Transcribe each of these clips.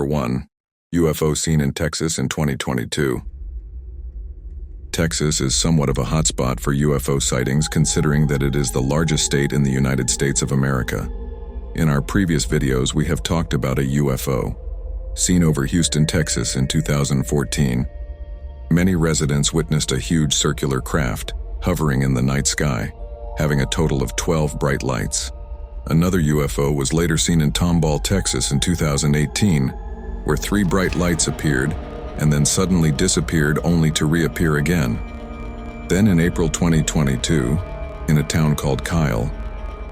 Number 1. UFO seen in Texas in 2022. Texas is somewhat of a hotspot for UFO sightings considering that it is the largest state in the United States of America. In our previous videos, we have talked about a UFO seen over Houston, Texas in 2014. Many residents witnessed a huge circular craft hovering in the night sky, having a total of 12 bright lights. Another UFO was later seen in Tomball, Texas in 2018, where 3 bright lights appeared and then suddenly disappeared only to reappear again. Then in April 2022, in a town called Kyle,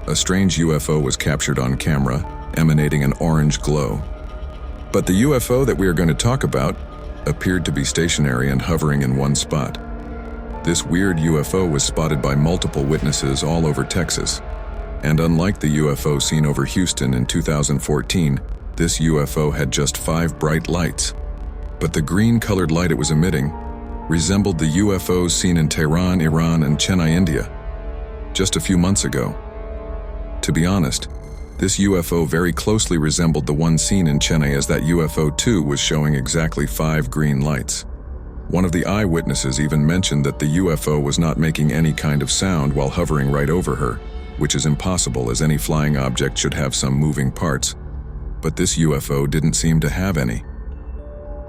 a strange UFO was captured on camera, emanating an orange glow. But the UFO that we are going to talk about appeared to be stationary and hovering in one spot. This weird UFO was spotted by multiple witnesses all over Texas. And unlike the UFO seen over Houston in 2014, this UFO had just 5 bright lights. But the green-colored light it was emitting resembled the UFOs seen in Thran, Iran, and Chennai, India, just a few months ago. To be honest, this UFO very closely resembled the one seen in Chennai, as that UFO too was showing exactly 5 green lights. One of the eyewitnesses even mentioned that the UFO was not making any kind of sound while hovering right over her, which is impossible as any flying object should have some moving parts. But this UFO didn't seem to have any.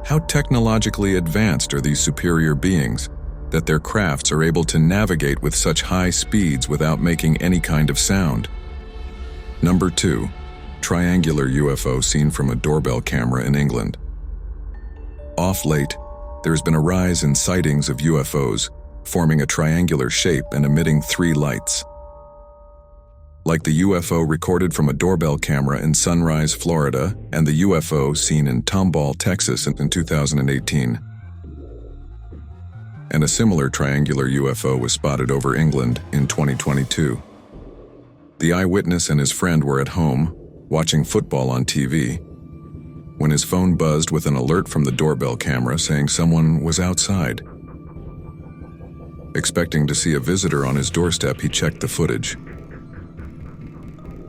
How technologically advanced are these superior beings that their crafts are able to navigate with such high speeds without making any kind of sound? Number 2. Triangular UFO seen from a doorbell camera in England. Off late, there's been a rise in sightings of UFOs forming a triangular shape and emitting 3 lights. Like the UFO recorded from a doorbell camera in Sunrise, Florida, and the UFO seen in Tomball, Texas in 2018. And a similar triangular UFO was spotted over England in 2022. The eyewitness and his friend were at home, watching football on TV, when his phone buzzed with an alert from the doorbell camera saying someone was outside. Expecting to see a visitor on his doorstep, he checked the footage.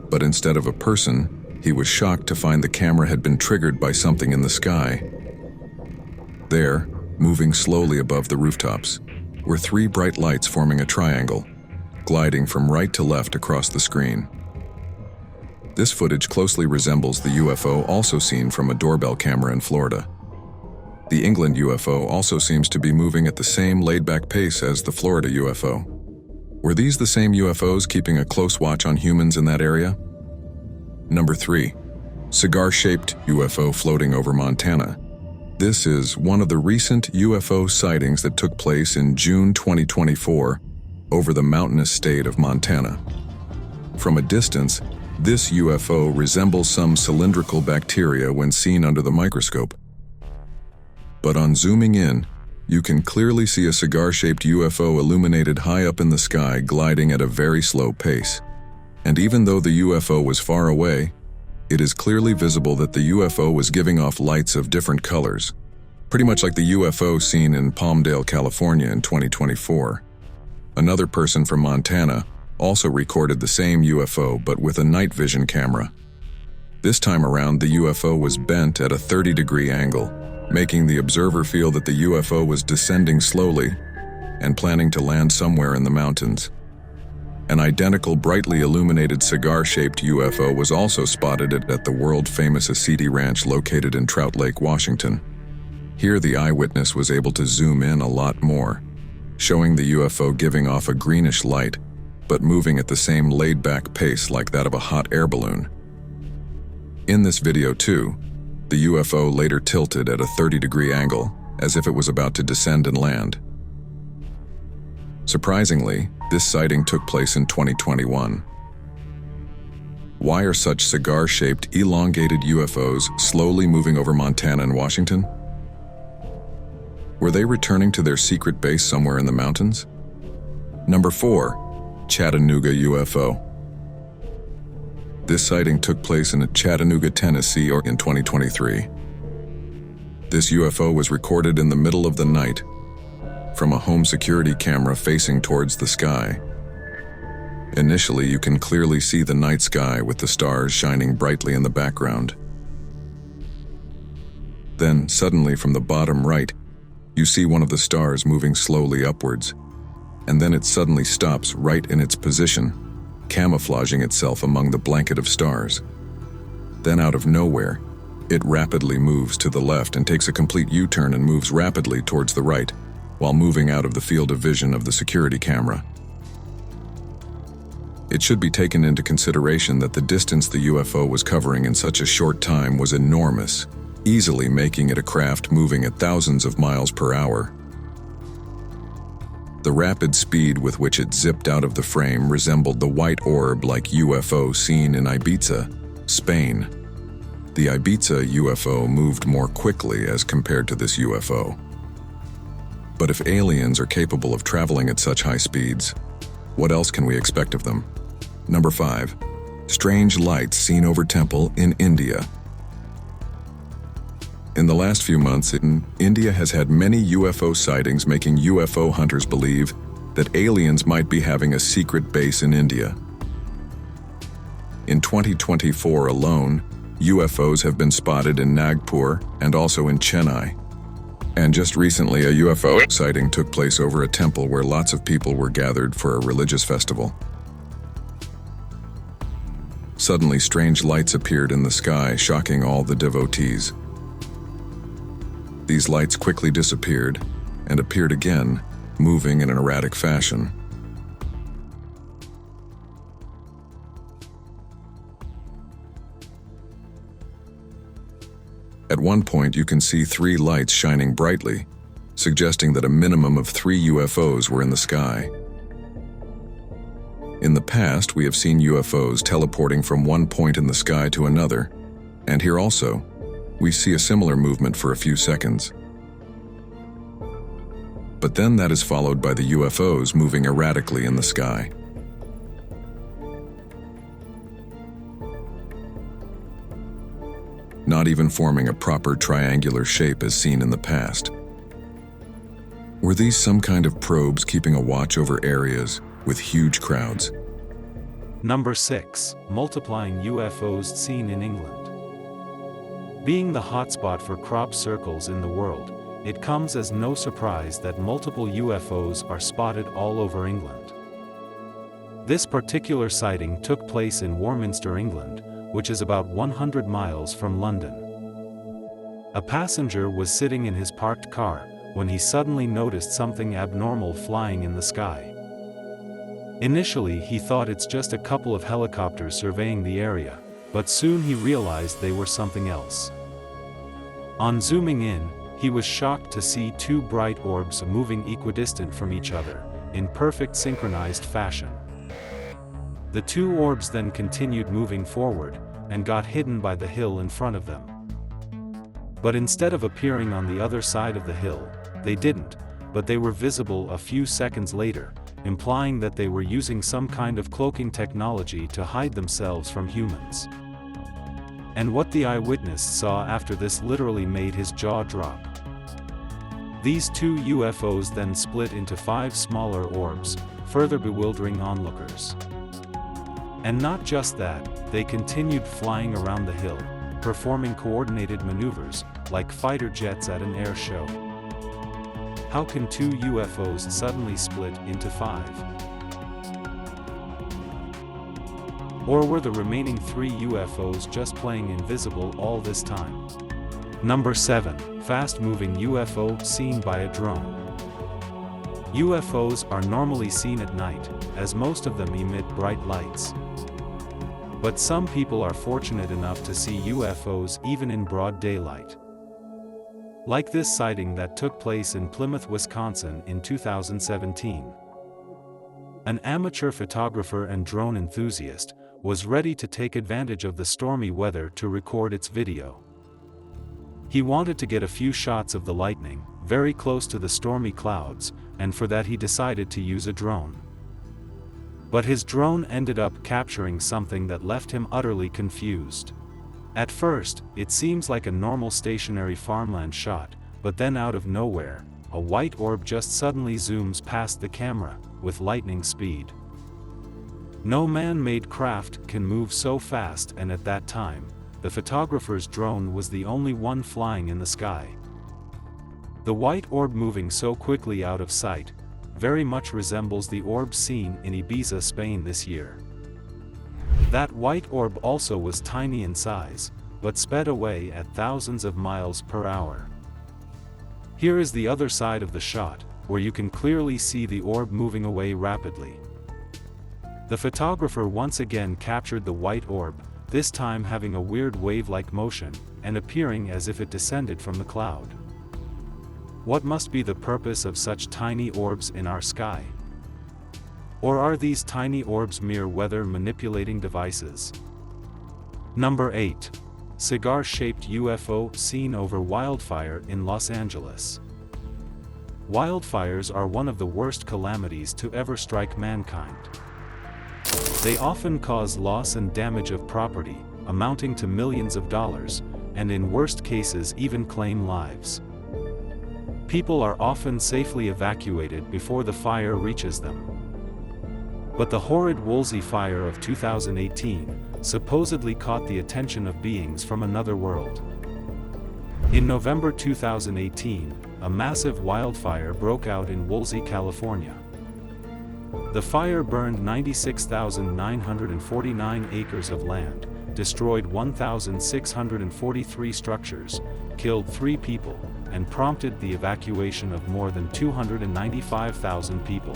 But instead of a person, he was shocked to find the camera had been triggered by something in the sky. There, moving slowly above the rooftops, were 3 bright lights forming a triangle, gliding from right to left across the screen. This footage closely resembles the UFO also seen from a doorbell camera in Florida. The England UFO also seems to be moving at the same laid-back pace as the Florida UFO. Were these the same UFOs keeping a close watch on humans in that area? Number 3. Cigar-Shaped UFO floating over Montana. This is one of the recent UFO sightings that took place in June 2024 over the mountainous state of Montana. From a distance, this UFO resembles some cylindrical bacteria when seen under the microscope. But on zooming in, you can clearly see a cigar-shaped UFO illuminated high up in the sky, gliding at a very slow pace. And even though the UFO was far away, it is clearly visible that the UFO was giving off lights of different colors, pretty much like the UFO seen in Palmdale, California in 2024. Another person from Montana also recorded the same UFO but with a night vision camera. This time around, the UFO was bent at a 30-degree angle, making the observer feel that the UFO was descending slowly and planning to land somewhere in the mountains. An identical brightly illuminated cigar-shaped UFO was also spotted at the world-famous Asiti Ranch located in Trout Lake, Washington. Here the eyewitness was able to zoom in a lot more, showing the UFO giving off a greenish light, but moving at the same laid-back pace like that of a hot air balloon. In this video too, the UFO later tilted at a 30-degree angle, as if it was about to descend and land. Surprisingly, this sighting took place in 2021. Why are such cigar-shaped, elongated UFOs slowly moving over Montana and Washington? Were they returning to their secret base somewhere in the mountains? Number 4. Chattanooga UFO. This sighting took place in Chattanooga, Tennessee in 2023. This UFO was recorded in the middle of the night from a home security camera facing towards the sky. Initially, you can clearly see the night sky with the stars shining brightly in the background. Then, suddenly from the bottom right, you see one of the stars moving slowly upwards, and then it suddenly stops right in its position, camouflaging itself among the blanket of stars. Then out of nowhere, it rapidly moves to the left and takes a complete U-turn and moves rapidly towards the right, while moving out of the field of vision of the security camera. It should be taken into consideration that the distance the UFO was covering in such a short time was enormous, easily making it a craft moving at thousands of miles per hour. The rapid speed with which it zipped out of the frame resembled the white orb-like UFO seen in Ibiza, Spain. The Ibiza UFO moved more quickly as compared to this UFO. But if aliens are capable of traveling at such high speeds, what else can we expect of them? Number 5. Strange lights seen over temple in India. In the last few months, India has had many UFO sightings, making UFO hunters believe that aliens might be having a secret base in India. In 2024 alone, UFOs have been spotted in Nagpur and also in Chennai. And just recently, a UFO sighting took place over a temple where lots of people were gathered for a religious festival. Suddenly, strange lights appeared in the sky, shocking all the devotees. These lights quickly disappeared and appeared again, moving in an erratic fashion. At one point, you can see 3 lights shining brightly, suggesting that a minimum of 3 UFOs were in the sky. In the past, we have seen UFOs teleporting from one point in the sky to another, and here also, we see a similar movement for a few seconds. But then that is followed by the UFOs moving erratically in the sky. Not even forming a proper triangular shape as seen in the past. Were these some kind of probes keeping a watch over areas with huge crowds? Number 6. Multiplying UFOs seen in England. Being the hotspot for crop circles in the world, it comes as no surprise that multiple UFOs are spotted all over England. This particular sighting took place in Warminster, England, which is about 100 miles from London. A passenger was sitting in his parked car when he suddenly noticed something abnormal flying in the sky. Initially, he thought it's just a couple of helicopters surveying the area, but soon he realized they were something else. On zooming in, he was shocked to see 2 bright orbs moving equidistant from each other, in perfect synchronized fashion. The 2 orbs then continued moving forward, and got hidden by the hill in front of them. But instead of appearing on the other side of the hill, they didn't, but they were visible a few seconds later, implying that they were using some kind of cloaking technology to hide themselves from humans. And what the eyewitness saw after this literally made his jaw drop. These 2 UFOs then split into 5 smaller orbs, further bewildering onlookers. And not just that, they continued flying around the hill, performing coordinated maneuvers, like fighter jets at an air show. How can 2 UFOs suddenly split into 5? Or were the remaining 3 UFOs just playing invisible all this time? Number 7. Fast-moving UFO seen by a drone. UFOs are normally seen at night, as most of them emit bright lights. But some people are fortunate enough to see UFOs even in broad daylight. Like this sighting that took place in Plymouth, Wisconsin in 2017. An amateur photographer and drone enthusiast was ready to take advantage of the stormy weather to record its video. He wanted to get a few shots of the lightning, very close to the stormy clouds, and for that he decided to use a drone. But his drone ended up capturing something that left him utterly confused. At first, it seems like a normal stationary farmland shot, but then out of nowhere, a white orb just suddenly zooms past the camera, with lightning speed. No man-made craft can move so fast, and at that time, the photographer's drone was the only one flying in the sky. The white orb moving so quickly out of sight very much resembles the orb seen in Ibiza, Spain this year. That white orb also was tiny in size, but sped away at thousands of miles per hour. Here is the other side of the shot, where you can clearly see the orb moving away rapidly. The photographer once again captured the white orb, this time having a weird wave-like motion, and appearing as if it descended from the cloud. What must be the purpose of such tiny orbs in our sky? Or are these tiny orbs mere weather-manipulating devices? Number 8. Cigar-shaped UFO seen over Wildfire in Los Angeles. Wildfires are one of the worst calamities to ever strike mankind. They often cause loss and damage of property, amounting to millions of dollars, and in worst cases even claim lives. People are often safely evacuated before the fire reaches them. But the horrid Woolsey fire of 2018 supposedly caught the attention of beings from another world. In November 2018, a massive wildfire broke out in Woolsey, California. The fire burned 96,949 acres of land, destroyed 1,643 structures, killed 3 people, and prompted the evacuation of more than 295,000 people.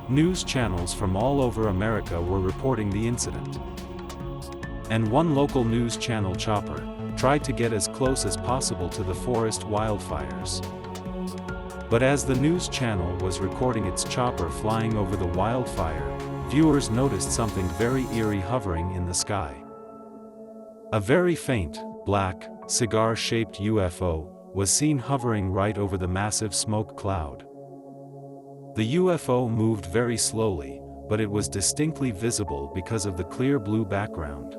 News channels from all over America were reporting the incident. And one local news channel chopper tried to get as close as possible to the forest wildfires. But as the news channel was recording its chopper flying over the wildfire, viewers noticed something very eerie hovering in the sky. A very faint, black, cigar-shaped UFO was seen hovering right over the massive smoke cloud. The UFO moved very slowly, but it was distinctly visible because of the clear blue background.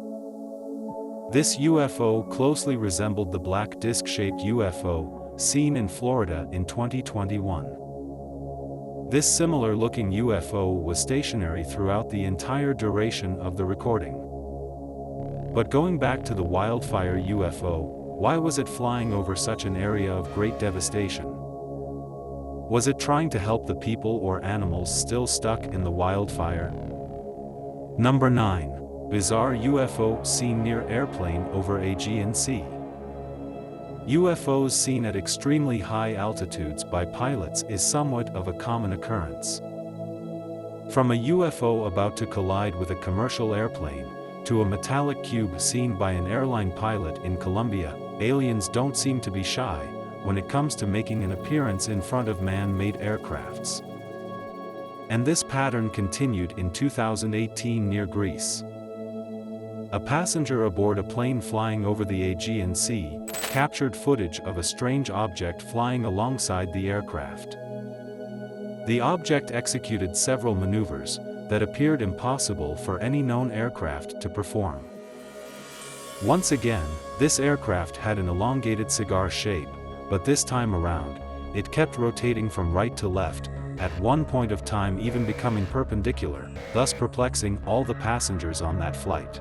This UFO closely resembled the black disc-shaped UFO seen in Florida in 2021. This similar-looking UFO was stationary throughout the entire duration of the recording. But going back to the wildfire UFO, why was it flying over such an area of great devastation? Was it trying to help the people or animals still stuck in the wildfire? Number 9. Bizarre UFO seen near airplane over AGNC. UFOs seen at extremely high altitudes by pilots is somewhat of a common occurrence. From a UFO about to collide with a commercial airplane, to a metallic cube seen by an airline pilot in Colombia, aliens don't seem to be shy when it comes to making an appearance in front of man-made aircrafts. And this pattern continued in 2018 near Greece. A passenger aboard a plane flying over the AGNC captured footage of a strange object flying alongside the aircraft. The object executed several maneuvers that appeared impossible for any known aircraft to perform. Once again, this aircraft had an elongated cigar shape, but this time around, it kept rotating from right to left, at one point of time even becoming perpendicular, thus perplexing all the passengers on that flight.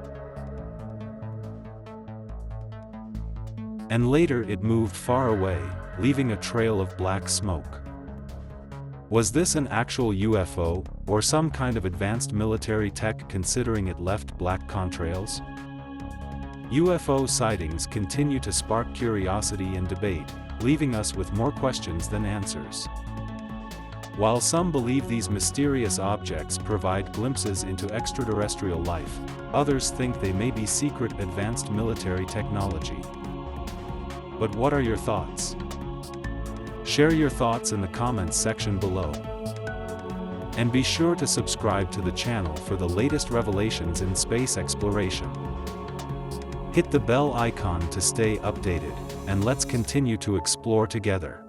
And later it moved far away, leaving a trail of black smoke. Was this an actual UFO, or some kind of advanced military tech considering it left black contrails? UFO sightings continue to spark curiosity and debate, leaving us with more questions than answers. While some believe these mysterious objects provide glimpses into extraterrestrial life, others think they may be secret advanced military technology. But what are your thoughts? Share your thoughts in the comments section below. And be sure to subscribe to the channel for the latest revelations in space exploration. Hit the bell icon to stay updated, and let's continue to explore together.